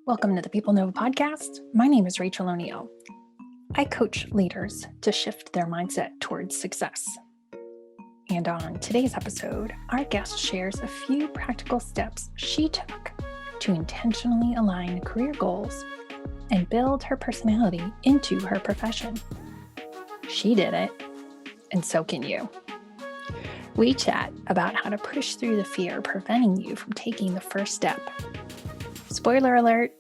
Welcome to the PeopleNova Podcast. My name is Rachel O'Neill. I coach leaders to shift their mindset towards success. And on today's episode, our guest shares a few practical steps she took to intentionally align career goals and build her personality into her profession. She did it, and so can you. We chat about how to push through the fear preventing you from taking the first step. Spoiler alert,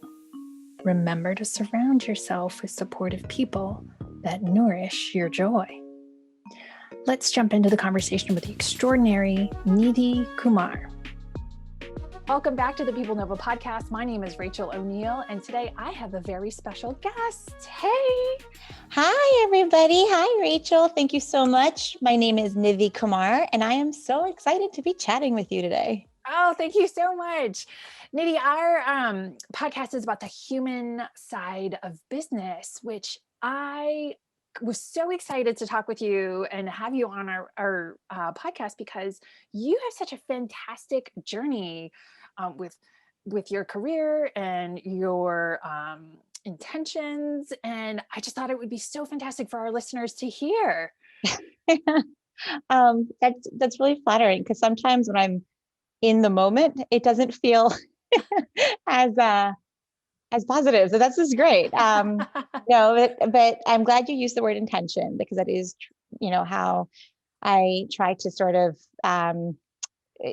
remember to surround yourself with supportive people that nourish your joy. Let's jump into the conversation with the extraordinary Nidhi Kumar. Welcome back to the PeopleNova Podcast. My name is Rachel O'Neill, and today I have a very special guest. Hey! Hi, everybody. Hi, Rachel. Thank you so much. My name is Nidhi Kumar, and I am so excited to be chatting with you today. Oh, thank you so much. Nidhi, our podcast is about the human side of business, which I was so excited to talk with you and have you on our podcast because you have such a fantastic journey with your career and your intentions. And I just thought it would be so fantastic for our listeners to hear. That's really flattering because sometimes when I'm in the moment, it doesn't feel as positive. So that's just great. But I'm glad you used the word intention because that is, how I try to sort of,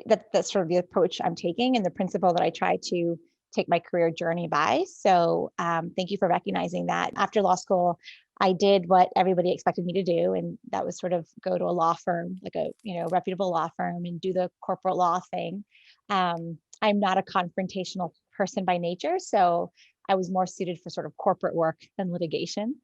that's sort of the approach I'm taking and the principle that I try to take my career journey by. So thank you for recognizing that. After law school, I did what everybody expected me to do. And that was sort of go to a law firm, like a, reputable law firm and do the corporate law thing. I'm not a confrontational person by nature. So I was more suited for sort of corporate work than litigation.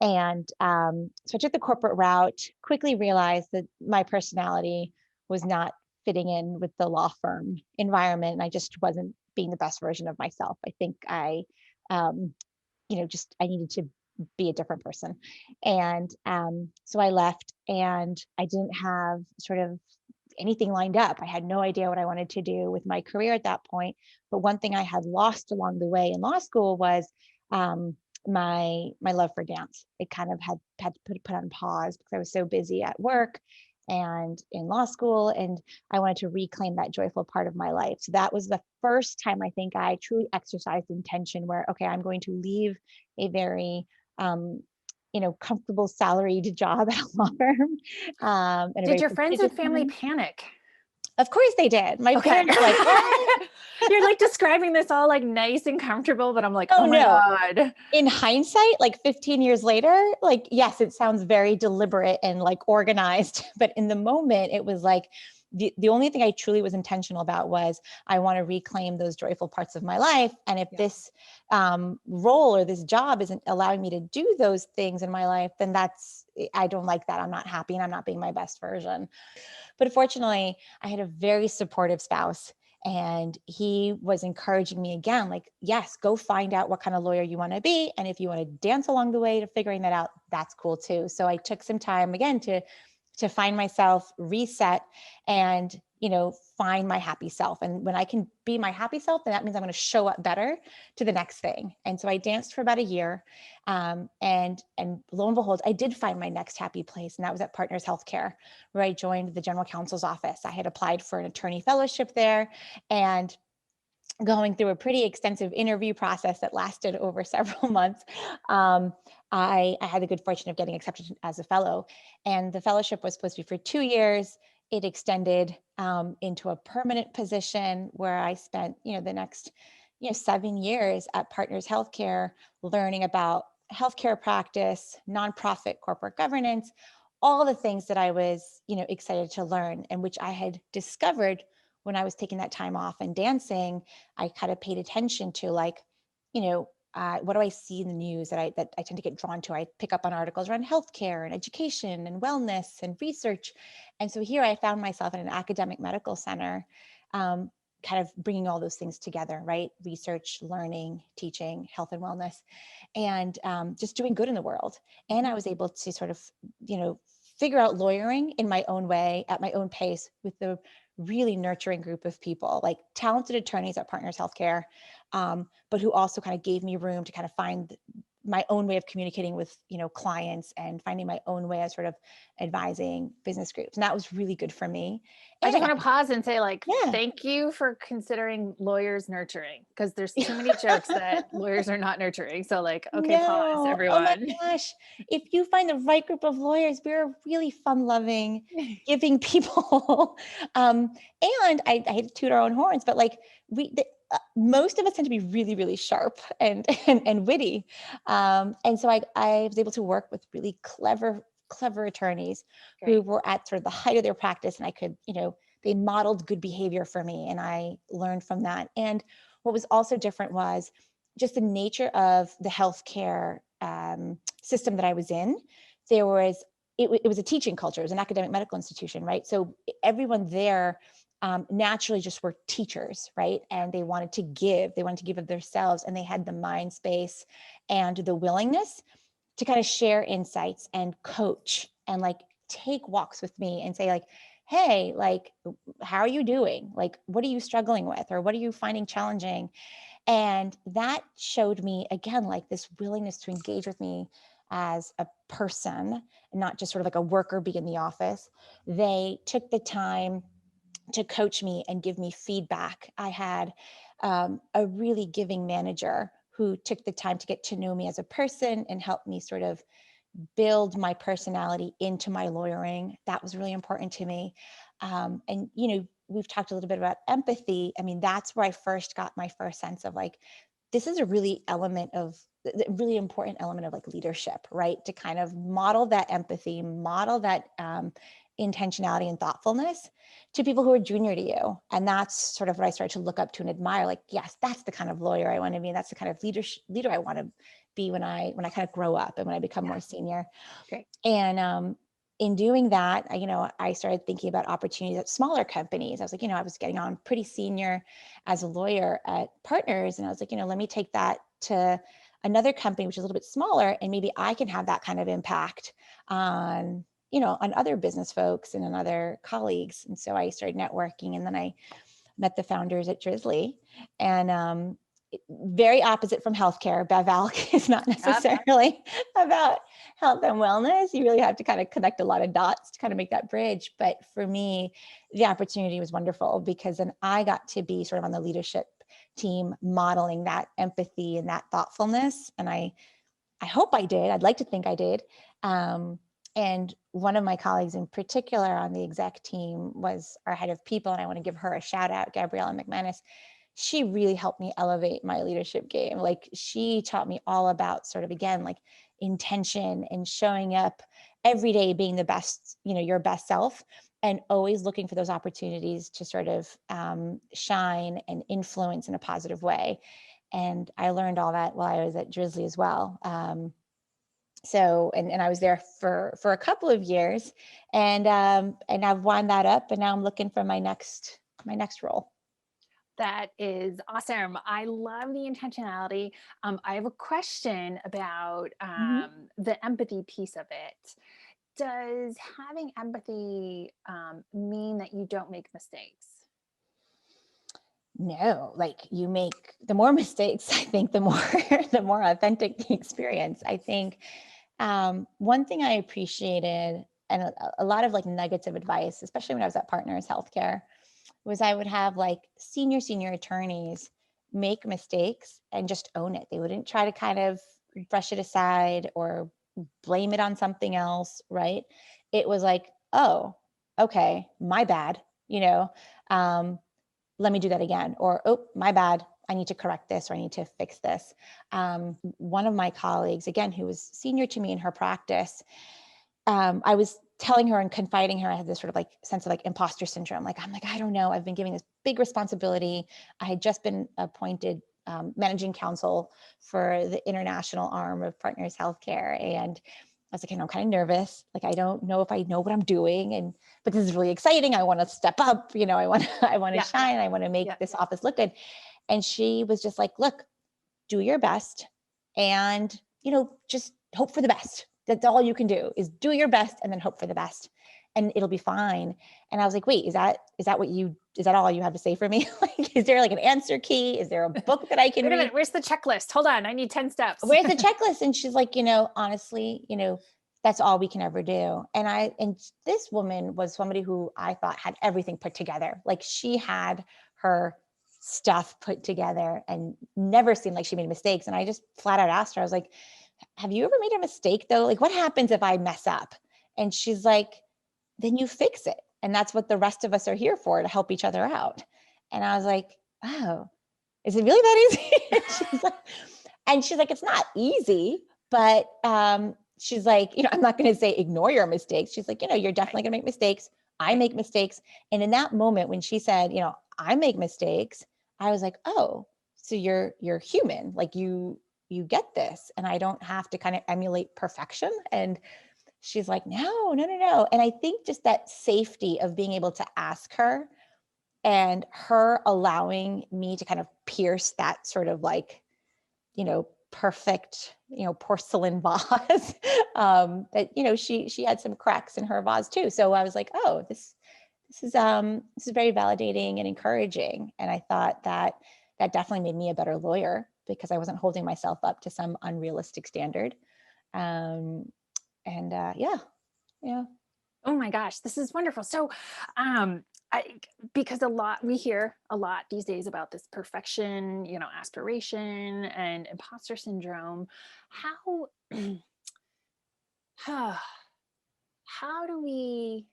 And so I took the corporate route, quickly realized that my personality was not fitting in with the law firm environment. And I just wasn't being the best version of myself. I think I needed to be a different person. And so I left and I didn't have sort of anything lined up. I had no idea what I wanted to do with my career at that point. But one thing I had lost along the way in law school was my love for dance. It kind of had to put on pause because I was so busy at work and in law school, and I wanted to reclaim that joyful part of my life. So that was the first time I think I truly exercised intention where, okay, I'm going to leave a very comfortable salaried job at a law firm. Did your friends and family panic? Of course they did. My parents were like, what? You're like describing this all like nice and comfortable, but I'm like, oh my God. In hindsight, like 15 years later, like, yes, it sounds very deliberate and like organized, but in the moment it was like, the only thing I truly was intentional about was I want to reclaim those joyful parts of my life. And if this role or this job isn't allowing me to do those things in my life, then I don't like that. I'm not happy and I'm not being my best version. But fortunately, I had a very supportive spouse and he was encouraging me again, like, yes, go find out what kind of lawyer you want to be. And if you want to dance along the way to figuring that out, that's cool too. So I took some time again to find myself, reset, and, find my happy self. And when I can be my happy self, then that means I'm going to show up better to the next thing. And so I danced for about a year. And lo and behold, I did find my next happy place. And that was at Partners Healthcare, where I joined the general counsel's office. I had applied for an attorney fellowship there and going through a pretty extensive interview process that lasted over several months. I had the good fortune of getting accepted as a fellow, and the fellowship was supposed to be for 2 years. It extended into a permanent position where I spent, the next, 7 years at Partners Healthcare, learning about healthcare practice, nonprofit corporate governance, all the things that I was, excited to learn and which I had discovered when I was taking that time off and dancing. I kind of paid attention to like, what do I see in the news that I tend to get drawn to? I pick up on articles around healthcare and education and wellness and research. And so here I found myself in an academic medical center, kind of bringing all those things together, right? Research, learning, teaching, health and wellness, and just doing good in the world. And I was able to sort of, figure out lawyering in my own way, at my own pace, with the really nurturing group of people, like talented attorneys at Partners Healthcare, but who also kind of gave me room to kind of find my own way of communicating with, clients and finding my own way of sort of advising business groups. And that was really good for me. I just want to pause and say, Yeah. thank you for considering lawyers nurturing, because there's too many jokes that lawyers are not nurturing. So okay, pause, No. Oh my everyone. gosh. If you find the right group of lawyers, we're really fun loving, giving people. And I hate to toot our own horns, but most of us tend to be really, really sharp and witty. And so I was able to work with really clever attorneys who were at sort of the height of their practice, and I could, they modeled good behavior for me, and I learned from that. And what was also different was just the nature of the healthcare system that I was in. There was, it was a teaching culture. It was an academic medical institution, right? So everyone there naturally just were teachers, right? And they wanted to give of themselves, and they had the mind space and the willingness to kind of share insights and coach and take walks with me and say hey, how are you doing? What are you struggling with? Or what are you finding challenging? And that showed me again, this willingness to engage with me as a person, and not just sort of a worker bee in the office. They took the time to coach me and give me feedback. I had a really giving manager who took the time to get to know me as a person and help me sort of build my personality into my lawyering. That was really important to me. And, we've talked a little bit about empathy. I mean, that's where I first got my first sense of this is a really important element of leadership, right? To kind of model that empathy, model that intentionality and thoughtfulness to people who are junior to you. And that's sort of what I started to look up to and admire. Yes, that's the kind of lawyer I want to be. That's the kind of leader I want to be when I kind of grow up and when I become more senior. Great. And in doing that, I started thinking about opportunities at smaller companies. I was I was getting on pretty senior as a lawyer at Partners. And I was let me take that to another company, which is a little bit smaller, and maybe I can have that kind of impact on other business folks and on other colleagues. And so I started networking, and then I met the founders at Drizzly, and very opposite from healthcare. BevAlc is not necessarily about health and wellness. You really have to kind of connect a lot of dots to kind of make that bridge. But for me, the opportunity was wonderful because then I got to be sort of on the leadership team, modeling that empathy and that thoughtfulness. And I hope I did. I'd like to think I did. And one of my colleagues in particular on the exec team was our head of people. And I want to give her a shout out, Gabriella McManus. She really helped me elevate my leadership game. She taught me all about sort of, again, intention and showing up every day, being the best, your best self, and always looking for those opportunities to sort of shine and influence in a positive way. And I learned all that while I was at Drizzly as well. So I was there for a couple of years, and I've wound that up, and now I'm looking for my next role. That is awesome. I love the intentionality. I have a question about the empathy piece of it. Does having empathy mean that you don't make mistakes? No, you make the more mistakes, I think the more authentic the experience. I think one thing I appreciated, and a lot of nuggets of advice, especially when I was at Partners Healthcare, was I would have senior attorneys make mistakes and just own it. They wouldn't try to kind of brush it aside or blame it on something else, right? It was oh, okay, my bad, let me do that again. Or, oh, my bad, I need to correct this, or I need to fix this. One of my colleagues, again, who was senior to me in her practice, I was telling her and confiding her, I had this sort of sense of imposter syndrome. I don't know. I've been given this big responsibility. I had just been appointed managing counsel for the international arm of Partners Healthcare. And I was I'm kind of nervous. I don't know if I know what I'm doing, but this is really exciting. I want to step up, I want to shine. I want to make this office look good. And she was just look, do your best and, just hope for the best. That's all you can do, is do your best and then hope for the best. and it'll be fine. And I was like, wait, is that all you have to say for me? Like, is there like an answer key? Is there a book that I can Wait a read? minute, where's the checklist? Hold on, I need 10 steps. Where's the checklist? And she's like, honestly, that's all we can ever do. And this woman was somebody who I thought had everything put together. Like, she had her stuff put together and never seemed like she made mistakes. And I just flat out asked her, I was like, have you ever made a mistake though? Like, what happens if I mess up? And she's like, then you fix it. And that's what the rest of us are here for, to help each other out. And I was like, oh, is it really that easy? and she's like, it's not easy, but she's like, I'm not going to say ignore your mistakes. She's like, you're definitely going to make mistakes. I make mistakes. And in that moment, when she said, I make mistakes, I was like, oh, so you're human. Like, you get this, and I don't have to kind of emulate perfection. And she's like, no. And I think just that safety of being able to ask her, and her allowing me to kind of pierce that sort of like, perfect, porcelain vase, that, she had some cracks in her vase too. So I was like, oh, this is very validating and encouraging. And I thought that definitely made me a better lawyer, because I wasn't holding myself up to some unrealistic standard. Yeah. Oh my gosh, this is wonderful. So, because we hear a lot these days about this perfection, aspiration and imposter syndrome. How do we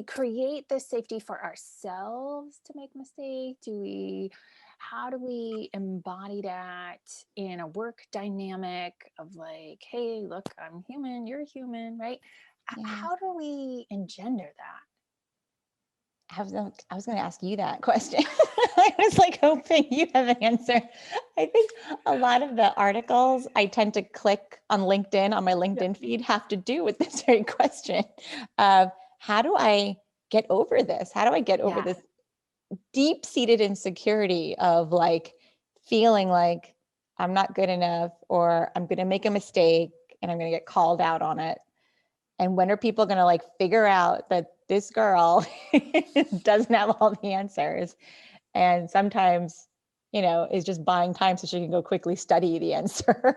create this safety for ourselves to make mistakes? How do we embody that in a work dynamic of like, hey, look, I'm human, you're human, right? Yeah. How do we engender that? I was going to ask you that question. I was like hoping you have an answer. I think a lot of the articles I tend to click on LinkedIn, on my LinkedIn feed, have to do with this very question of, how do I get over this? How do I get over this deep-seated insecurity of like feeling like I'm not good enough, or I'm going to make a mistake and I'm going to get called out on it? And when are people going to like figure out that this girl doesn't have all the answers, and sometimes, is just buying time so she can go quickly study the answer?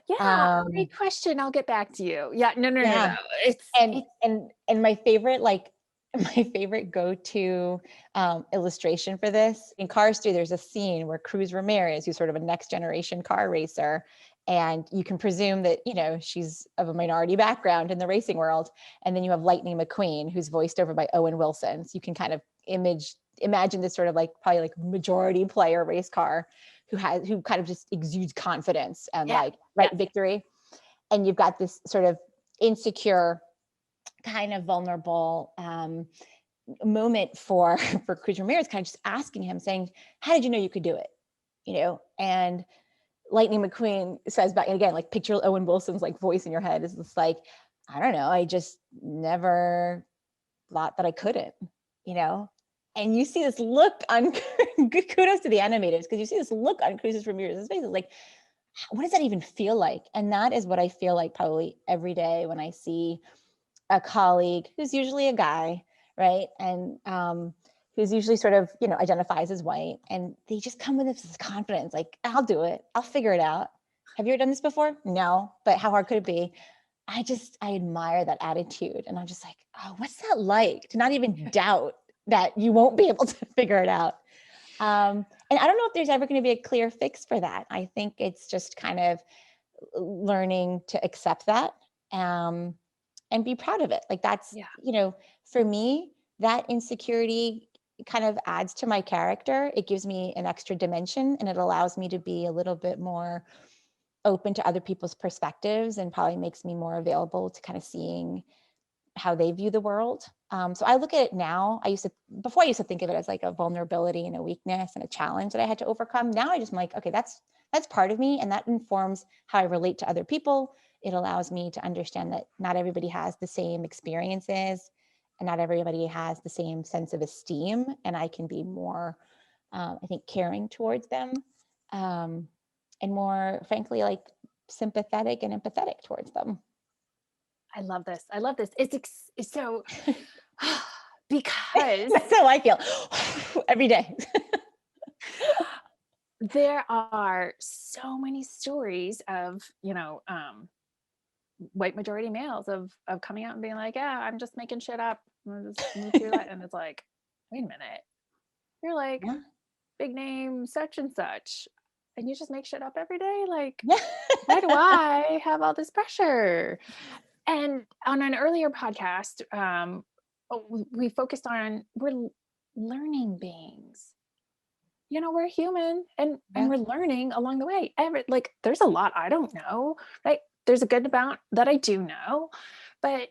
Yeah, great question. I'll get back to you. Yeah, no. And my favorite go-to illustration for this, in Cars 3, there's a scene where Cruz Ramirez, who's sort of a next generation car racer, and you can presume that, she's of a minority background in the racing world. And then you have Lightning McQueen, who's voiced over by Owen Wilson. So you can kind of imagine this sort of like probably like majority player race car who kind of just exudes confidence and victory. And you've got this sort of insecure, kind of vulnerable moment for Cruz Ramirez, kind of just asking him, saying, how did you know you could do it? And Lightning McQueen says back, and again, like, picture Owen Wilson's like voice in your head is just like, I don't know, I just never thought that I couldn't, and you see this look on kudos to the animators, because you see this look on Cruz Ramirez's face. It's like, what does that even feel like? And that is what I feel like probably every day when I see a colleague who's usually a guy, right? And who's usually sort of, identifies as white. And they just come with this confidence, like, I'll do it. I'll figure it out. Have you ever done this before? No, but how hard could it be? I admire that attitude. And I'm just like, oh, what's that like to not even doubt that you won't be able to figure it out? And I don't know if there's ever going to be a clear fix for that. I think it's just kind of learning to accept that and be proud of it. Like, that's, for me, that insecurity kind of adds to my character. It gives me an extra dimension, and it allows me to be a little bit more open to other people's perspectives, and probably makes me more available to kind of seeing how they view the world. So I look at it now. Before I used to think of it as like a vulnerability and a weakness and a challenge that I had to overcome. Now I just am like, okay, that's part of me, and that informs how I relate to other people. It allows me to understand that not everybody has the same experiences, and not everybody has the same sense of esteem, and I can be more, I think, caring towards them, and more, frankly, like, sympathetic and empathetic towards them. I love this. I love this. It's so because That's how I feel every day. there are so many stories of, white majority males of coming out and being like, yeah, I'm just making shit up. I'm just move through that. And it's like, wait a minute. You're like Yeah. big name such and such. And you just make shit up every day. Like, Yeah. why do I have all this pressure? And on an earlier podcast, we focused on we're learning beings. We're human and Yeah. we're learning along the way. Like there's a lot I don't know, right? There's a good amount that I do know, but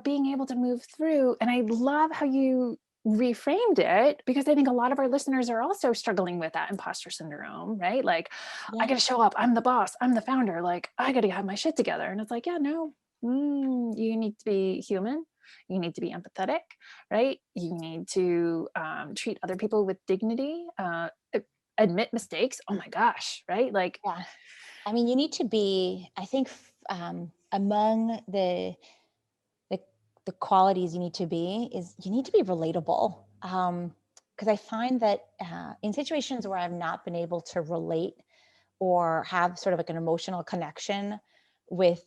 being able to move through, and I love how you reframed it, because I think a lot of our listeners are also struggling with that imposter syndrome, right? Like, I Yeah. got to show up. I'm the boss. I'm the founder. Like, I got to have my shit together. And it's like, yeah, no, you need to be human. You need to be empathetic, right? You need to treat other people with dignity, admit mistakes. Oh my gosh, right? Like, Yeah. I mean, you need to be, I think, among the qualities you need to be is you need to be relatable. Because I find that in situations where I've not been able to relate or have sort of like an emotional connection with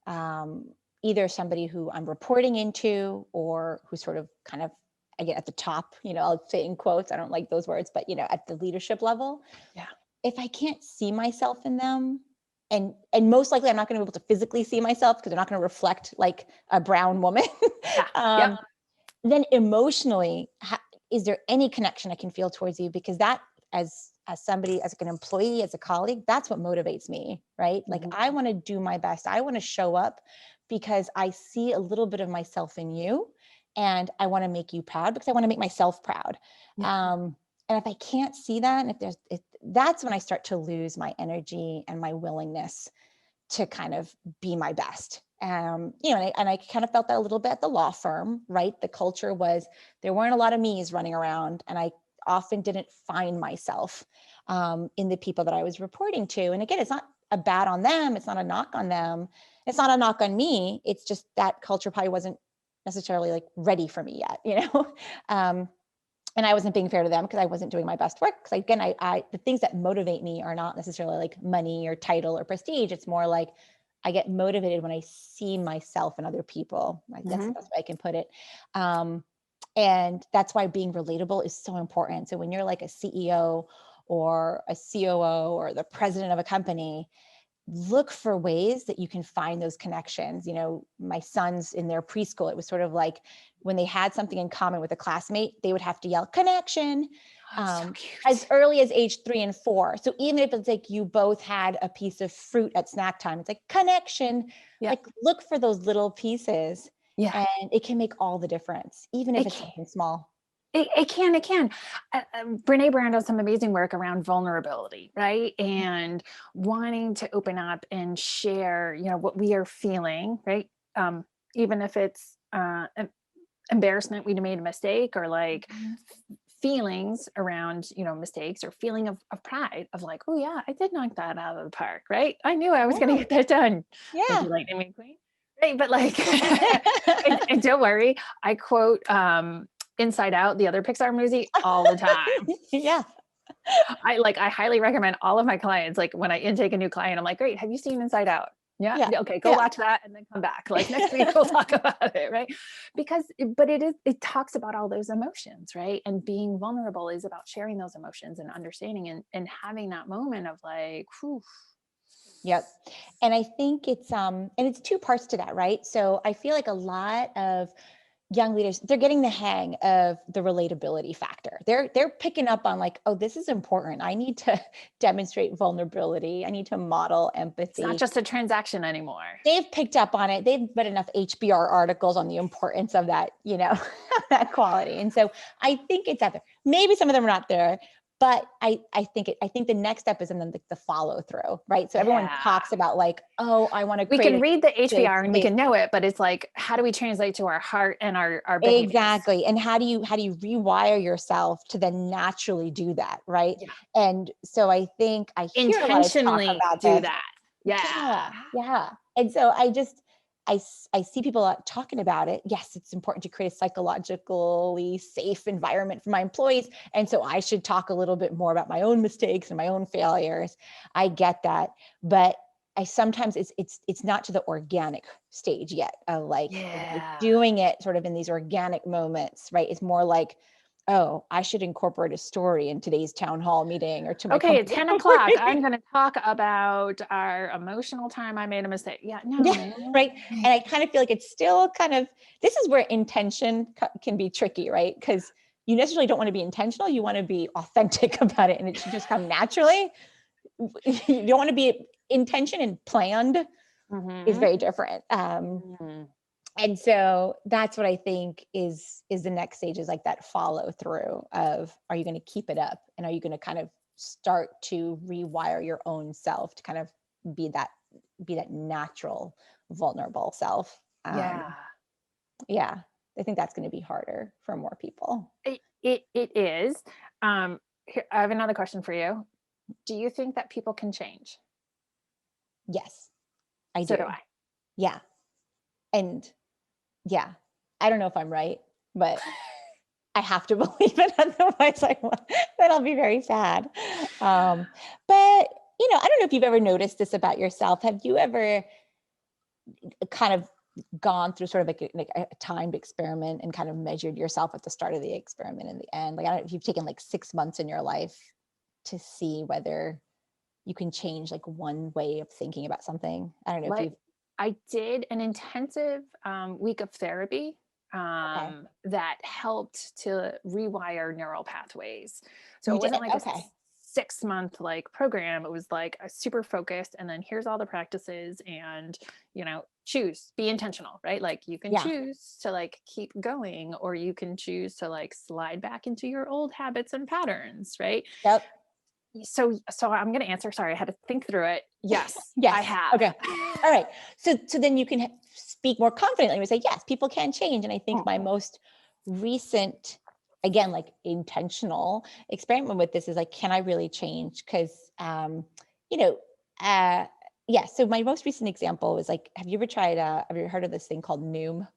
either somebody who I'm reporting into or who sort of kind of, I get at the top, I'll say in quotes, I don't like those words, but at the leadership level, yeah, if I can't see myself in them, and most likely I'm not going to be able to physically see myself because they're not going to reflect like a brown woman, yeah, yep. then emotionally, is there any connection I can feel towards you? Because that, as somebody, as an employee, as a colleague, that's what motivates me, right? Like I want to do my best. I want to show up because I see a little bit of myself in you, and I want to make you proud because I want to make myself proud. Yeah. And if I can't see that, and that's when I start to lose my energy and my willingness to kind of be my best. And I kind of felt that a little bit at the law firm, right? The culture was, there weren't a lot of me's running around, and I often didn't find myself in the people that I was reporting to. And again, it's not a bad on them. It's not a knock on them. It's not a knock on me. It's just that culture probably wasn't necessarily like ready for me yet, and I wasn't being fair to them because I wasn't doing my best work. Because again, I the things that motivate me are not necessarily like money or title or prestige. It's more like I get motivated when I see myself in other people. I guess that's the way I can put it. And that's why being relatable is so important. So when you're like a CEO or a COO or the president of a company, look for ways that you can find those connections. My sons in their preschool, it was sort of like when they had something in common with a classmate, they would have to yell connection So as early as age 3 and 4. So even if it's like you both had a piece of fruit at snack time, it's like connection. Yeah. Like look for those little pieces, Yeah. and it can make all the difference, even if it's something small. It can. Brene Brown does some amazing work around vulnerability, right? And wanting to open up and share, what we are feeling, right? Even if it's embarrassment, we made a mistake, or like feelings around, mistakes, or feeling of pride of like, oh yeah, I did knock that out of the park, right? I knew I was going to get that done. Yeah. Thank you, Lightning McQueen. Right. But like, and don't worry, I quote, Inside Out, the other Pixar movie, all the time. Yeah. I highly recommend all of my clients. Like when I intake a new client, I'm like, great, have you seen Inside Out? Yeah. Okay, go watch that and then come back. Like next week we'll talk about it, right? Because, but it talks about all those emotions, right? And being vulnerable is about sharing those emotions and understanding and having that moment of like, whew. Yep. And I think it's two parts to that, right? So I feel like a lot of young leaders, they're getting the hang of the relatability factor. They're picking up on like, oh, this is important. I need to demonstrate vulnerability. I need to model empathy. It's not just a transaction anymore. They've picked up on it. They've read enough HBR articles on the importance of that, that quality. And so I think it's out there. Maybe some of them are not there, but I think the next step is in the follow through, right? So everyone talks about like, oh, I want to create. We can read the HBR and we can know it, but it's like, how do we translate to our heart and our behaviors? Exactly. And how do you rewire yourself to then naturally do that, right? Yeah. And so I think I hear intentionally a lot of talk about do this. that. Yeah. Yeah. And so I just I see people talking about it. Yes, it's important to create a psychologically safe environment for my employees. And so I should talk a little bit more about my own mistakes and my own failures. I get that. But I sometimes it's not to the organic stage yet of like doing it sort of in these organic moments, right? It's more like, oh, I should incorporate a story in today's town hall meeting or to my Okay, at company. 10 o'clock, I'm going to talk about our emotional time I made a mistake. Yeah, no. Yeah, right. And I kind of feel like it's still kind of, this is where intention can be tricky, right? Because you necessarily don't want to be intentional. You want to be authentic about it and it should just come naturally. You don't want to be intention and planned is very different. And so that's what I think is the next stage, is like that follow through of, are you going to keep it up? And are you going to kind of start to rewire your own self to kind of be that natural, vulnerable self? Yeah. I think that's going to be harder for more people. It is. Here, I have another question for you. Do you think that people can change? Yes, I do. So do I. Yeah. And yeah, I don't know if I'm right, but I have to believe it. Otherwise, then I'll be very sad. But I don't know if you've ever noticed this about yourself. Have you ever kind of gone through sort of like a timed experiment and kind of measured yourself at the start of the experiment and the end? Like, I don't know if you've taken like 6 months in your life to see whether you can change like one way of thinking about something. I don't know if you've. I did an intensive week of therapy that helped to rewire neural pathways. So it wasn't like a 6-month like program. It was like a super focused, and then here's all the practices, and choose, be intentional, right? Like you can choose to like keep going, or you can choose to like slide back into your old habits and patterns, right? Yep. So I'm going to answer. Sorry, I had to think through it. Yes, I have. Okay. All right. So then you can speak more confidently and say, yes, people can change. And I think my most recent, again, like intentional experiment with this is like, can I really change? Because, so my most recent example was like, have you ever heard of this thing called Noom?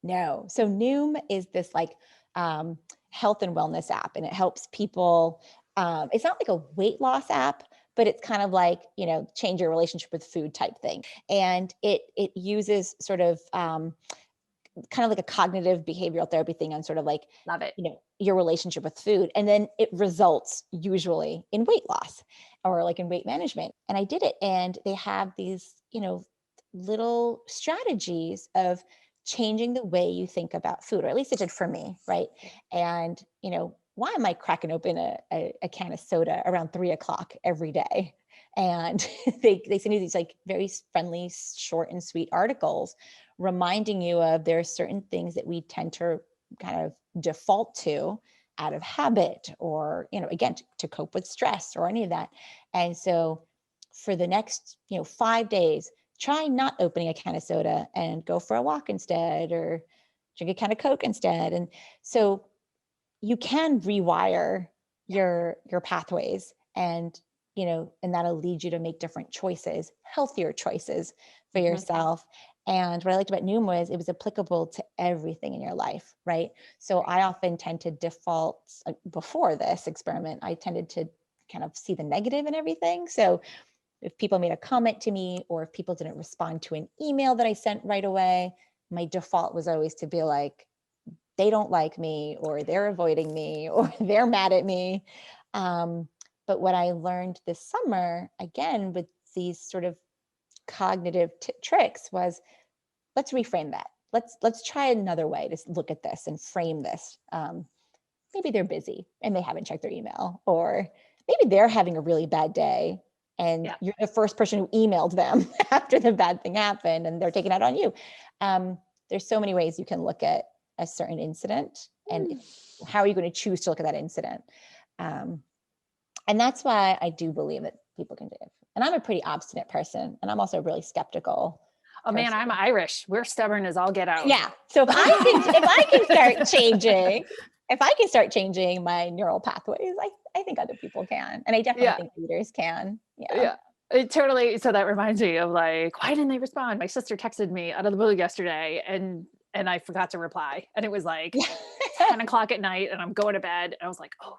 No. So Noom is this like health and wellness app, and it helps people. It's not like a weight loss app, but it's kind of like, change your relationship with food type thing. And it uses sort of kind of like a cognitive behavioral therapy thing on sort of like, love it, your relationship with food. And then it results usually in weight loss or like in weight management. And I did it, and they have these, little strategies of changing the way you think about food, or at least it did for me. Right. And, why am I cracking open a can of soda around 3:00 every day? And they send you these like very friendly, short and sweet articles reminding you of there are certain things that we tend to kind of default to out of habit, or, again, to cope with stress or any of that. And so for the next, 5 days, try not opening a can of soda and go for a walk instead, or drink a can of Coke instead. And so you can rewire your pathways, and and that'll lead you to make different choices, healthier choices for yourself. And what I liked about Noom was it was applicable to everything in your life, right? So I often tend to default, before this experiment, I tended to kind of see the negative in everything. So if people made a comment to me, or if people didn't respond to an email that I sent right away, my default was always to be like, they don't like me, or they're avoiding me, or they're mad at me. But what I learned this summer, again, with these sort of cognitive tricks, was let's reframe that. Let's try another way to look at this and frame this. Maybe they're busy and they haven't checked their email, or maybe they're having a really bad day and you're the first person who emailed them after the bad thing happened, and they're taking it out on you. There's so many ways you can look at a certain incident, and how are you going to choose to look at that incident? And that's why I do believe that people can do it. And I'm a pretty obstinate person, and I'm also really skeptical. Oh man, I'm Irish. We're stubborn as all get out. Yeah. So if I can start changing my neural pathways, I think other people can. And I definitely think leaders can. Yeah. It totally. So that reminds me of like, why didn't they respond? My sister texted me out of the blue yesterday and I forgot to reply. And it was like 10 o'clock at night and I'm going to bed. And I was like, oh,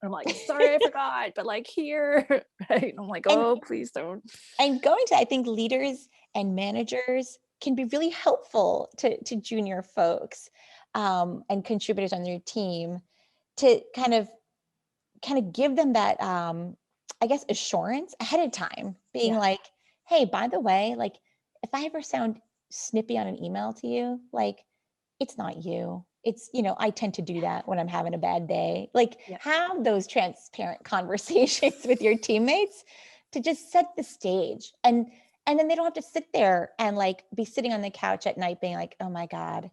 I'm like, sorry, I forgot, but like here, right? I'm like, oh, please don't. And going to, I think leaders and managers can be really helpful to junior folks and contributors on their team to kind of give them that, I guess, assurance ahead of time, being like, hey, by the way, like if I ever sound snippy on an email to you, like it's not you. It's, I tend to do that when I'm having a bad day. Like have those transparent conversations with your teammates to just set the stage. And then they don't have to sit there and like be sitting on the couch at night being like, oh my God,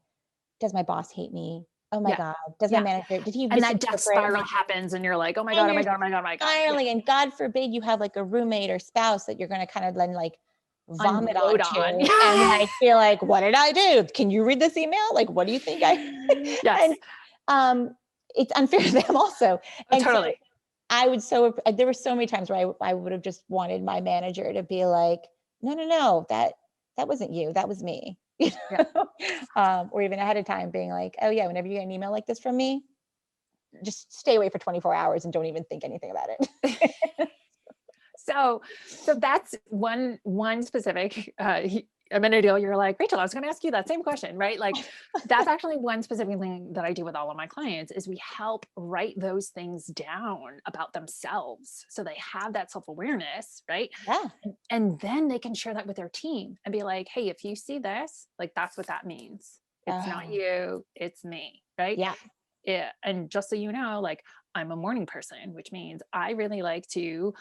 does my boss hate me? Oh my God, does my manager, did he and that death spiral happens and you're like, oh my God, oh my God, oh my God, oh my God. Spiraling, and God forbid you have like a roommate or spouse that you're going to kind of then like vomit on and like feel like, what did I do? Can you read this email? Like, what do you think Yes. And it's unfair to them also. And totally. So there were so many times where I would have just wanted my manager to be like, no, that wasn't you, that was me. Or even ahead of time being like, oh yeah, whenever you get an email like this from me, just stay away for 24 hours and don't even think anything about it. So that's one specific, a minute ago, you're like, Rachel, I was going to ask you that same question, right? Like that's actually one specific thing that I do with all of my clients is we help write those things down about themselves. So they have that self-awareness, right? Yeah. And then they can share that with their team and be like, hey, if you see this, like, that's what that means. It's not you, it's me, right? Yeah. And just so you know, like I'm a morning person, which means I really like to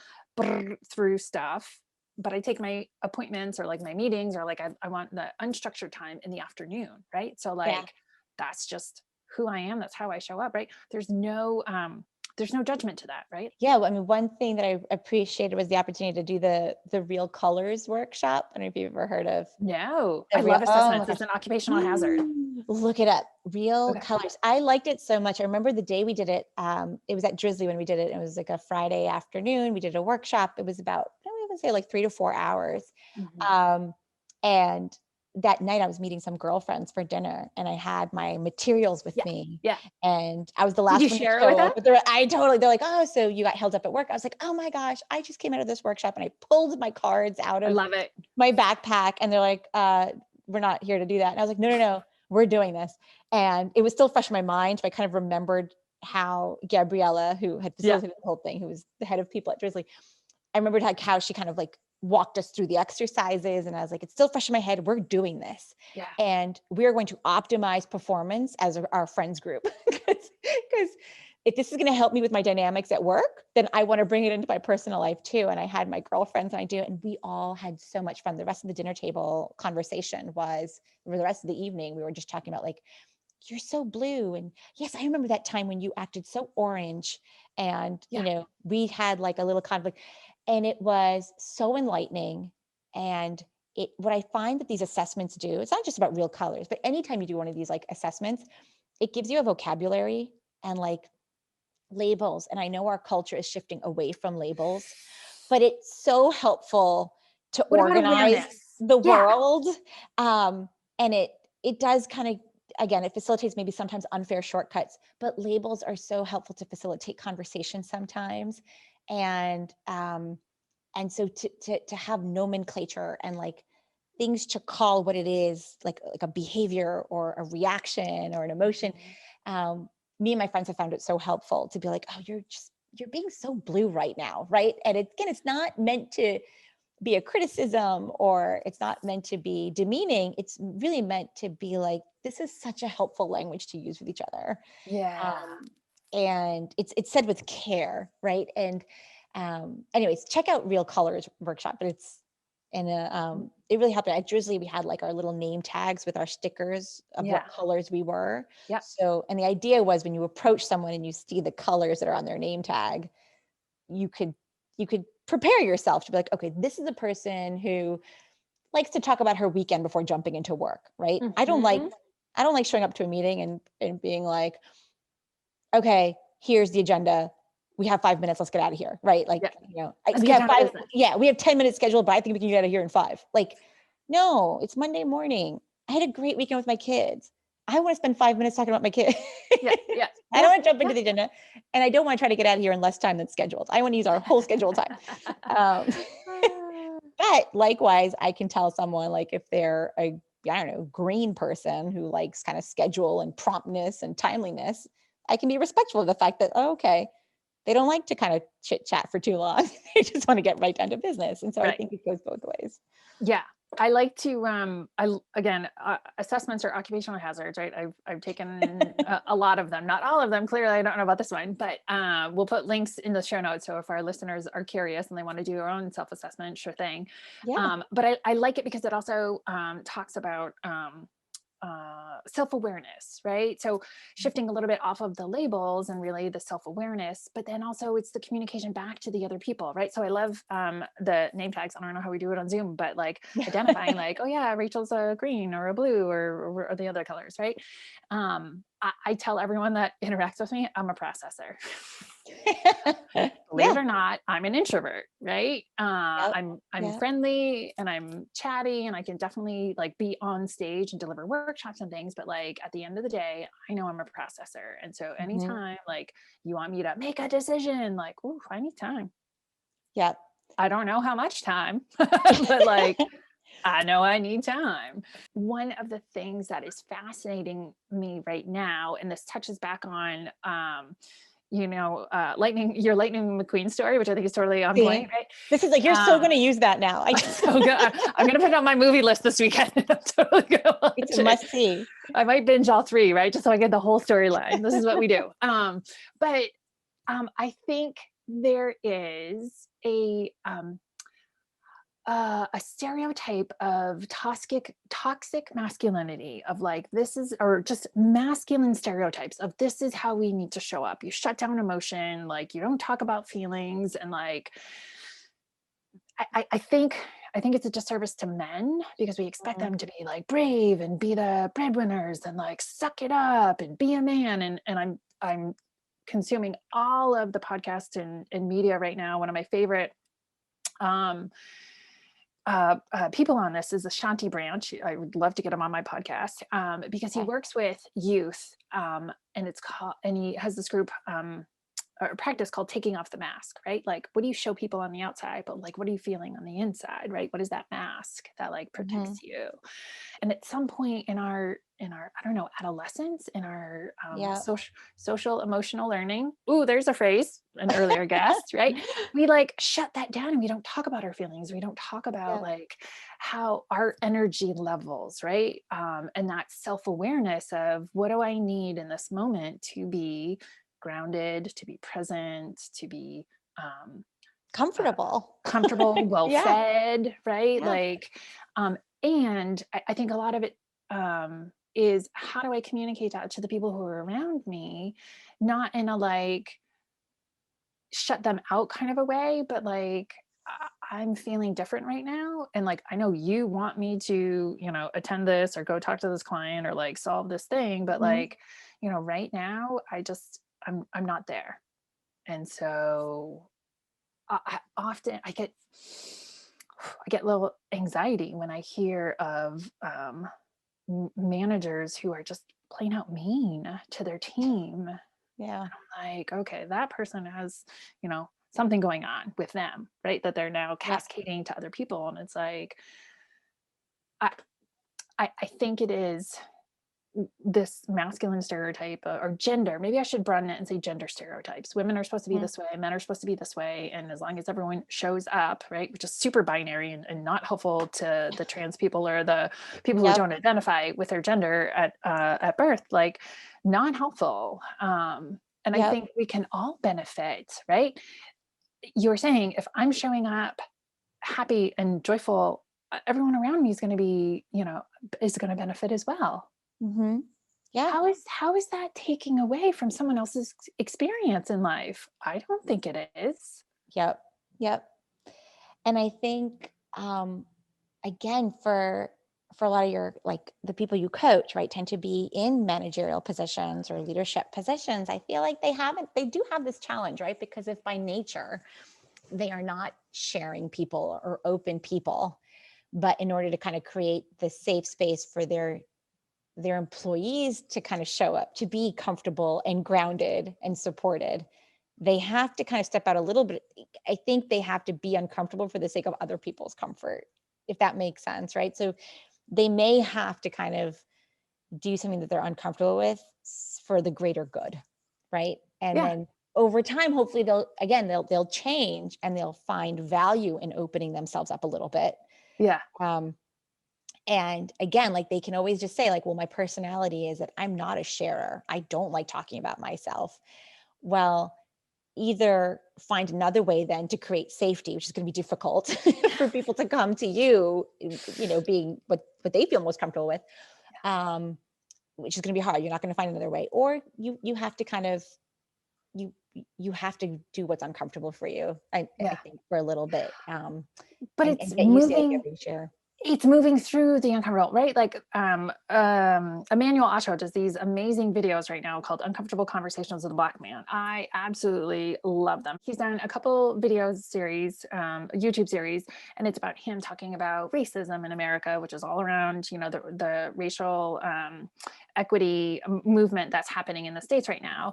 through stuff, but I take my appointments or like my meetings or like I want the unstructured time in the afternoon, right? So like that's just who I am. That's how I show up, right? There's no judgment to that, right? Yeah. Well, I mean, one thing that I appreciated was the opportunity to do the Real Colors workshop. I don't know if you've ever heard of. No, I love assessments. It's an occupational hazard. Look it up. Real Colors. I liked it so much. I remember the day we did it. It was at Drizzly when we did it. It was like a Friday afternoon. We did a workshop. It was about, I don't even say like 3 to 4 hours. And that night I was meeting some girlfriends for dinner and I had my materials with me. Yeah. And I was the last one to share show it with up. They're like, oh, so you got held up at work. I was like, oh my gosh, I just came out of this workshop and I pulled my cards out of my backpack. And they're like, we're not here to do that. And I was like, no, we're doing this. And it was still fresh in my mind. So I kind of remembered how Gabriella, who had facilitated the whole thing, who was the head of people at Drizzly, I remembered how she kind of like walked us through the exercises. And I was like, it's still fresh in my head. We're doing this. Yeah. And we're going to optimize performance as our friends group. Because if this is going to help me with my dynamics at work, then I want to bring it into my personal life too. And I had my girlfriends and I do, and we all had so much fun. The rest of the dinner table conversation was, for the rest of the evening, we were just talking about like, you're so blue. And yes, I remember that time when you acted so orange. And, we had like a little conflict. And it was so enlightening. And what I find that these assessments do, it's not just about Real Colors, but anytime you do one of these like assessments, it gives you a vocabulary and like labels. And I know our culture is shifting away from labels, but it's so helpful to organize the world. And it does kind of, again, it facilitates maybe sometimes unfair shortcuts, but labels are so helpful to facilitate conversation sometimes. And so to have nomenclature and like things to call what it is, like a behavior or a reaction or an emotion. Me and my friends have found it so helpful to be like, oh, you're being so blue right now, right? And it's not meant to be a criticism or it's not meant to be demeaning. It's really meant to be like, this is such a helpful language to use with each other. Yeah. And it's said with care, right? And anyways, check out Real Colors workshop, but it really helped. At Drizzly, we had like our little name tags with our stickers of what colors we were. Yeah. So, and the idea was when you approach someone and you see the colors that are on their name tag, you could prepare yourself to be like, okay, this is a person who likes to talk about her weekend before jumping into work, right? I don't like showing up to a meeting and being like, okay, here's the agenda. we have 5 minutes, let's get out of here. Right. Like, Let's get down to business. we have 10 minutes scheduled, but I think we can get out of here in 5. Like, no, it's Monday morning. I had a great weekend with my kids. I want to spend 5 minutes talking about my kids. Yeah. I don't want to jump into the agenda, and I don't want to try to get out of here in less time than scheduled. I want to use our whole scheduled time. But likewise, I can tell someone, like, if they're a, green person who likes kind of schedule and promptness and timeliness, I can be respectful of the fact that, okay, they don't like to kind of chit chat for too long. They just want to get right down to business. And so I think it goes both ways. Yeah. I like to, assessments are occupational hazards, right? I've taken a lot of them, not all of them. Clearly I don't know about this one, but we'll put links in the show notes. So if our listeners are curious and they want to do their own self-assessment, sure thing. Yeah. But I like it because it also talks about self-awareness, right? So shifting a little bit off of the labels and really the self-awareness, but then also it's the communication back to the other people, right? So I love the name tags. I don't know how we do it on Zoom, but like identifying like, oh yeah, Rachel's a green or a blue or the other colors, right? I tell everyone that interacts with me, I'm a processor. Believe it or not, I'm an introvert, right? I'm friendly and I'm chatty and I can definitely like be on stage and deliver workshops and things, but like at the end of the day, I know I'm a processor. And so anytime like you want me to make a decision, like, ooh, I need time. Yep. I don't know how much time, but like I know I need time. One of the things that is fascinating me right now, and this touches back on your Lightning McQueen story, which I think is totally on point, right? This is like, you're so going to use that now. I'm going to put it on my movie list this weekend. I'm totally going to watch it's a must see. I might binge all 3, right? Just so I get the whole storyline. This is what we do. But I think there is a stereotype of toxic masculinity of like, this is, or just masculine stereotypes of this is how we need to show up. You shut down emotion, like you don't talk about feelings. And like, I think it's a disservice to men because we expect them to be like brave and be the breadwinners and like suck it up and be a man. And I'm consuming all of the podcasts and media right now. One of my favorite people on this is Ashanti Branch. I would love to get him on my podcast because he works with youth and he has this group or practice called taking off the mask, right? Like, what do you show people on the outside, but like, what are you feeling on the inside, right? What is that mask that like protects you? And at some point in our, I don't know, adolescence, in our social emotional learning, ooh, there's a phrase, an earlier guest, right? We like shut that down and we don't talk about our feelings. We don't talk about like how our energy levels, right? And that self-awareness of what do I need in this moment to be grounded, to be present, to be comfortable, well fed, right? Like, and I think a lot of it is how do I communicate that to the people who are around me, not in a like shut them out kind of a way, but like I'm feeling different right now. And like, I know you want me to, attend this or go talk to this client or like solve this thing, but like, right now I'm not there. And so often I get a little anxiety when I hear of managers who are just plain out mean to their team. Yeah. And I'm like, okay, that person has, something going on with them, right? That they're now cascading to other people. And it's like, I think it is this masculine stereotype or gender. Maybe I should broaden it and say gender stereotypes. Women are supposed to be this way, men are supposed to be this way. And as long as everyone shows up, right, which is super binary and not helpful to the trans people or the people who don't identify with their gender at birth, like not helpful. And I think we can all benefit, right? You were saying if I'm showing up happy and joyful, everyone around me is going to be, is going to benefit as well. Mm-hmm. Yeah. How is that taking away from someone else's experience in life? I don't think it is. Yep. And I think, again, for for a lot of your, like the people you coach, right, tend to be in managerial positions or leadership positions. I feel like they do have this challenge, right? Because if by nature they are not sharing people or open people, but in order to kind of create the safe space for their employees to kind of show up, to be comfortable and grounded and supported, they have to kind of step out a little bit. I think they have to be uncomfortable for the sake of other people's comfort, if that makes sense, right? So they may have to kind of do something that they're uncomfortable with for the greater good, right? And then over time, hopefully they'll change and they'll find value in opening themselves up a little bit. Yeah. And again, like they can always just say like, well, my personality is that I'm not a sharer. I don't like talking about myself. Well, either find another way then to create safety, which is going to be difficult for people to come to you, being what they feel most comfortable with, which is going to be hard. You're not going to find another way, or you have to kind of, you have to do what's uncomfortable for you. I think for a little bit, but and it's get used to every share. It's moving through the uncomfortable, right? Like Emmanuel Acho does these amazing videos right now called Uncomfortable Conversations with a Black Man. I absolutely love them. He's done a couple YouTube series, and it's about him talking about racism in America, which is all around, the racial equity movement that's happening in the States right now.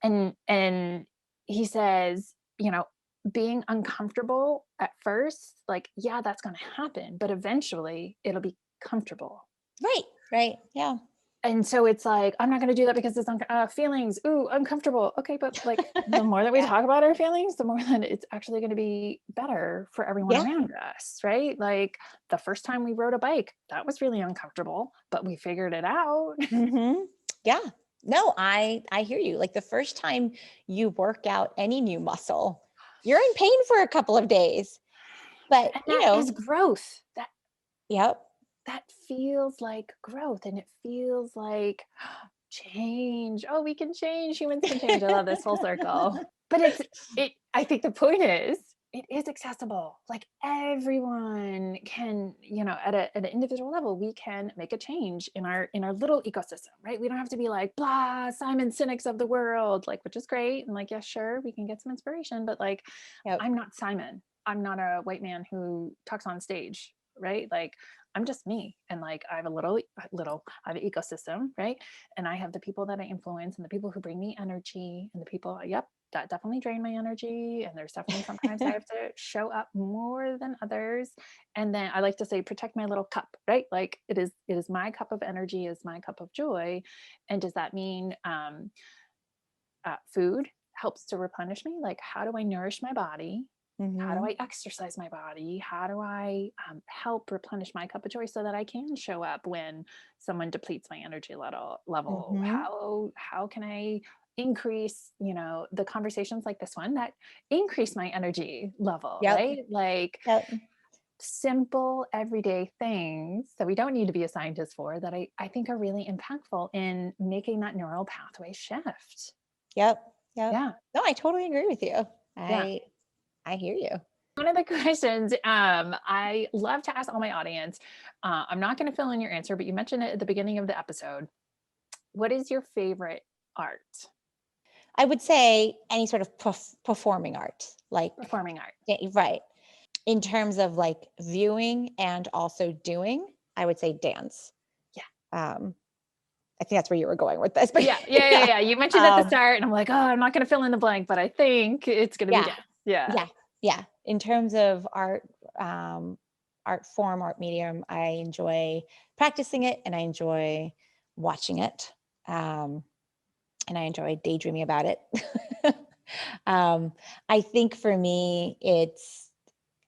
And he says, being uncomfortable at first, like, yeah, that's going to happen, but eventually it'll be comfortable. Right. Yeah. And so it's like, I'm not going to do that because it's feelings. Ooh, uncomfortable. Okay. But like the more that we talk about our feelings, the more that it's actually going to be better for everyone around us. Right. Like the first time we rode a bike, that was really uncomfortable, but we figured it out. Mm-hmm. Yeah. No, I hear you. Like the first time you work out any new muscle, you're in pain for a couple of days, but that is growth. That feels like growth, and it feels like change. Oh, we can change. Humans can change. I love this full circle. But I think the point is, it is accessible. Like everyone can, at an individual level, we can make a change in our little ecosystem, right? We don't have to be like, blah, Simon Sinek's of the world, like, which is great. And like, yeah, sure, we can get some inspiration, but like, I'm not Simon. I'm not a white man who talks on stage, right? Like, I'm just me. And like, I have I have an ecosystem, right? And I have the people that I influence and the people who bring me energy and the people, that definitely drain my energy. And there's definitely sometimes I have to show up more than others. And then I like to say, protect my little cup, right? Like it is my cup of energy, is my cup of joy. And does that mean food helps to replenish me? Like, how do I nourish my body? How do I exercise my body? How do I help replenish my cup of joy so that I can show up when someone depletes my energy level? How can I increase, the conversations like this one that increase my energy level, right? Like simple everyday things that we don't need to be a scientist for, that I think are really impactful in making that neural pathway shift. Yeah. No, I totally agree with you. I hear you. One of the questions I love to ask all my audience, I'm not going to fill in your answer, but you mentioned it at the beginning of the episode. What is your favorite art? I would say any sort of performing art, like performing art. Right. In terms of like viewing and also doing, I would say dance. Yeah. I think that's where you were going with this, but yeah. You mentioned at the start and I'm like, oh, I'm not going to fill in the blank, but I think it's going to be dance. Yeah. In terms of art, art form, art medium, I enjoy practicing it and I enjoy watching it. And I enjoy daydreaming about it. I think for me, it's,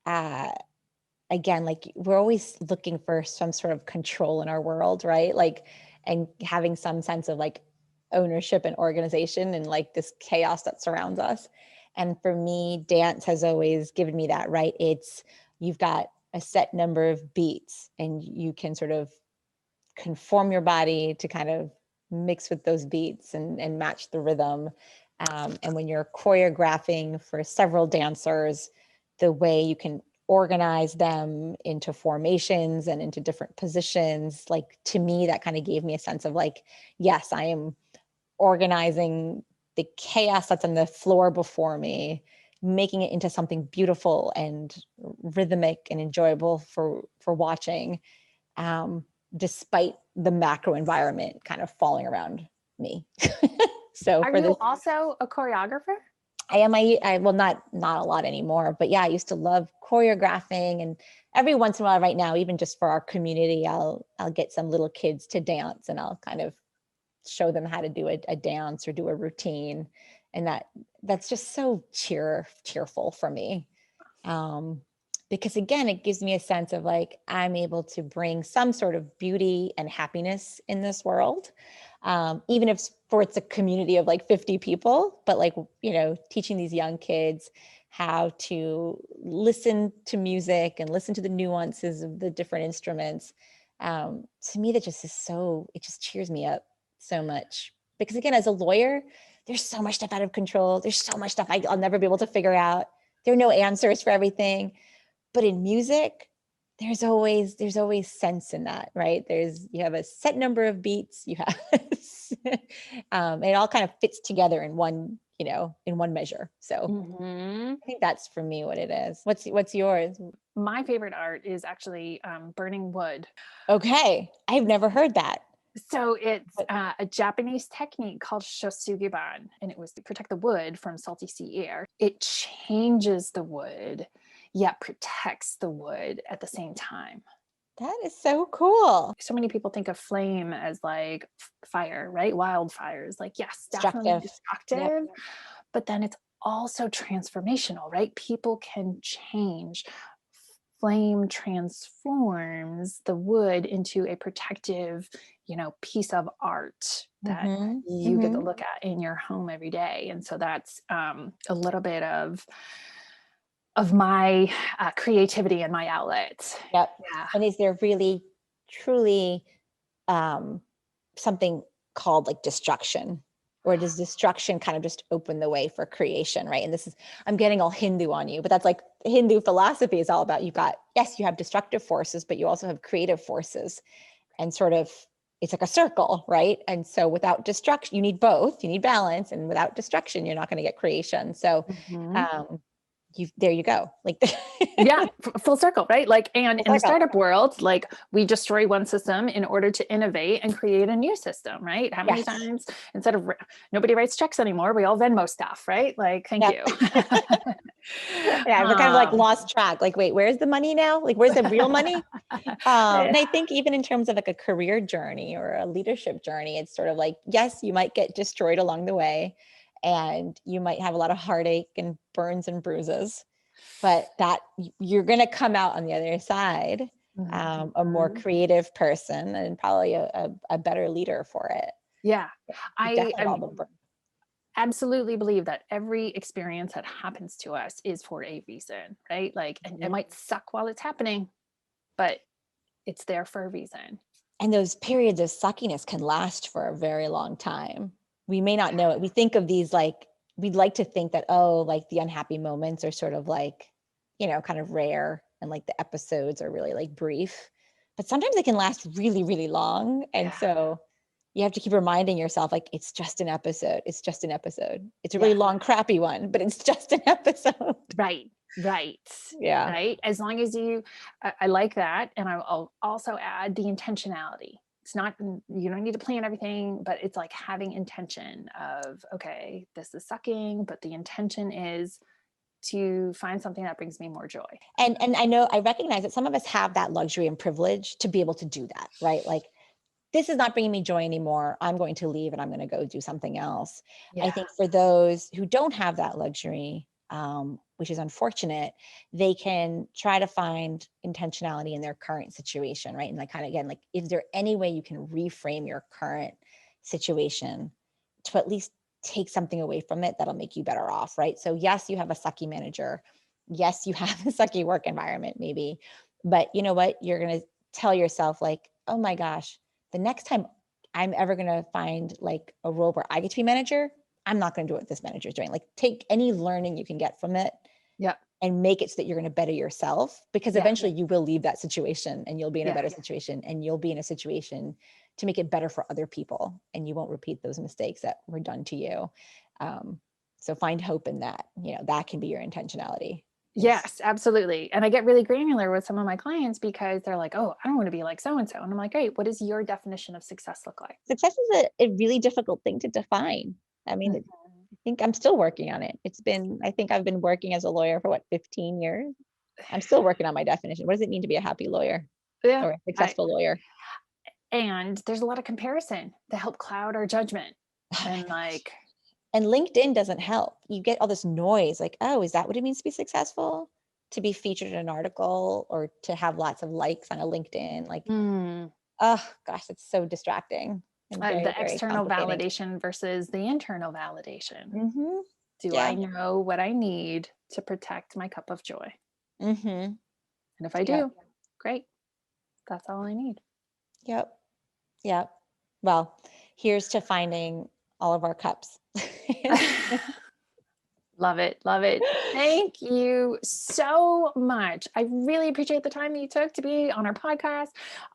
again, like we're always looking for some sort of control in our world, right? Like, and having some sense of like ownership and organization and like this chaos that surrounds us. And for me, dance has always given me that, right? It's, you've got a set number of beats and you can sort of conform your body to kind of mix with those beats and match the rhythm. And when you're choreographing for several dancers, the way you can organize them into formations and into different positions, like to me, that kind of gave me a sense of like, yes, I am organizing the chaos that's on the floor before me, making it into something beautiful and rhythmic and enjoyable for watching, despite the macro environment kind of falling around me. So Are you also a choreographer? I am. Well, not a lot anymore, but yeah, I used to love choreographing, and every once in a while, right now, even just for our community, I'll get some little kids to dance, and I'll kind of show them how to do a dance or do a routine, and that's just so cheerful for me, because again, it gives me a sense of like I'm able to bring some sort of beauty and happiness in this world. Even if it's a community of like 50 people, but like, teaching these young kids how to listen to music and listen to the nuances of the different instruments. To me, that just it just cheers me up so much, because again, as a lawyer, there's so much stuff out of control. There's so much stuff I'll never be able to figure out. There are no answers for everything, but in music, there's always sense in that, right? You have a set number of beats, you have, it all kind of fits together in one measure. So I think that's for me what it is. What's yours? My favorite art is actually burning wood. Okay. I've never heard that. So it's a Japanese technique called shosugiban, and it was to protect the wood from salty sea air. It changes the wood, yet protects the wood at the same time. That is so cool. So many people think of flame as like fire, right? Wildfires, like, yes, definitely destructive, yep. But then it's also transformational, right? People can change. Flame transforms the wood into a protective, piece of art that you get to look at in your home every day. And so that's a little bit of my creativity and my outlet. Yep. Yeah. And is there really, truly something called like destruction? Or does destruction kind of just open the way for creation, right? And I'm getting all Hindu on you, but that's like Hindu philosophy is all about, you have destructive forces, but you also have creative forces, and sort of, it's like a circle, right? And so without destruction, you need both, you need balance, and without destruction, you're not going to get creation. So there you go. Like, yeah, full circle, right? Like, and in the startup world, like, we destroy one system in order to innovate and create a new system, right? How many times, instead of nobody writes checks anymore, we all Venmo stuff, right? Like, thank you. Yeah, we're kind of like lost track. Like, wait, where's the money now? Like, where's the real money? And I think even in terms of like a career journey or a leadership journey, it's sort of like, yes, you might get destroyed along the way, and you might have a lot of heartache and burns and bruises, but that you're going to come out on the other side, a more creative person, and probably a better leader for it. Yeah. I absolutely believe that every experience that happens to us is for a reason, right? Like, and it might suck while it's happening, but it's there for a reason. And those periods of suckiness can last for a very long time. We may not know it. We think of these like, we'd like to think that, like the unhappy moments are sort of like, kind of rare, and like the episodes are really like brief, but sometimes they can last really, really long. And so you have to keep reminding yourself, like, it's just an episode. It's just an episode. It's a really long, crappy one, but it's just an episode. Right. Yeah. Right. As long as I like that. And I'll also add the intentionality. It's not, you don't need to plan everything, but it's like having intention of, okay, this is sucking, but the intention is to find something that brings me more joy. And I recognize that some of us have that luxury and privilege to be able to do that, right? Like, this is not bringing me joy anymore. I'm going to leave and I'm going to go do something else. Yeah. I think for those who don't have that luxury, which is unfortunate, they can try to find intentionality in their current situation, right? And like, kind of, again, like, is there any way you can reframe your current situation to at least take something away from it that'll make you better off, right? So yes, you have a sucky manager. Yes, you have a sucky work environment maybe, but you know what? You're going to tell yourself like, oh my gosh, the next time I'm ever going to find like a role where I get to be manager, I'm not going to do what this manager is doing. Like, take any learning you can get from it, and make it so that you're going to better yourself, because eventually you will leave that situation and you'll be in a better situation, and you'll be in a situation to make it better for other people, and you won't repeat those mistakes that were done to you. So find hope in that, that can be your intentionality. Yes, absolutely. And I get really granular with some of my clients because they're like, oh, I don't want to be like so-and-so. And I'm like, great, what does your definition of success look like? Success is a really difficult thing to define. I mean, I think I'm still working on it. I think I've been working as a lawyer for 15 years. I'm still working on my definition. What does it mean to be a happy lawyer or a successful lawyer? And there's a lot of comparison that help cloud our judgment. And LinkedIn doesn't help. You get all this noise like, oh, is that what it means to be successful? To be featured in an article or to have lots of likes on a LinkedIn? Like, oh gosh, it's so distracting. The external validation versus the internal validation. Do I know what I need to protect my cup of joy? And if I do, great. That's all I need. Yep. Well, here's to finding all of our cups. Love it. Thank you so much. I really appreciate the time that you took to be on our podcast.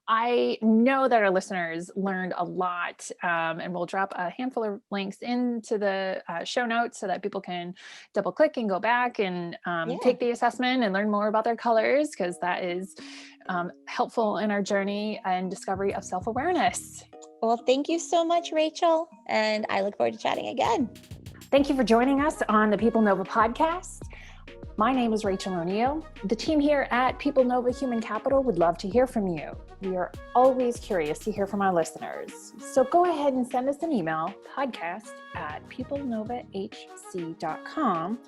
I know that our listeners learned a lot, and we'll drop a handful of links into the show notes so that people can double click and go back and take the assessment and learn more about their colors, because that is helpful in our journey and discovery of self-awareness. Well, thank you so much, Rachel. And I look forward to chatting again. Thank you for joining us on the PeopleNova Podcast. My name is Rachel O'Neill. The team here at PeopleNova Human Capital would love to hear from you. We are always curious to hear from our listeners. So go ahead and send us an email, podcast@peoplenovahc.com,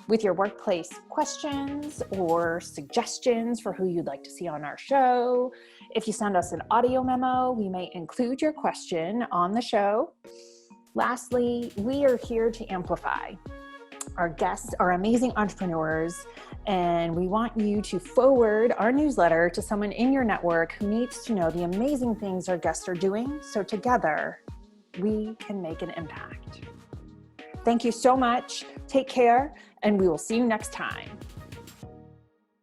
with your workplace questions or suggestions for who you'd like to see on our show. If you send us an audio memo, we may include your question on the show. Lastly, we are here to amplify. Our guests are amazing entrepreneurs, and we want you to forward our newsletter to someone in your network who needs to know the amazing things our guests are doing, so together we can make an impact. Thank you so much. Take care, and we will see you next time.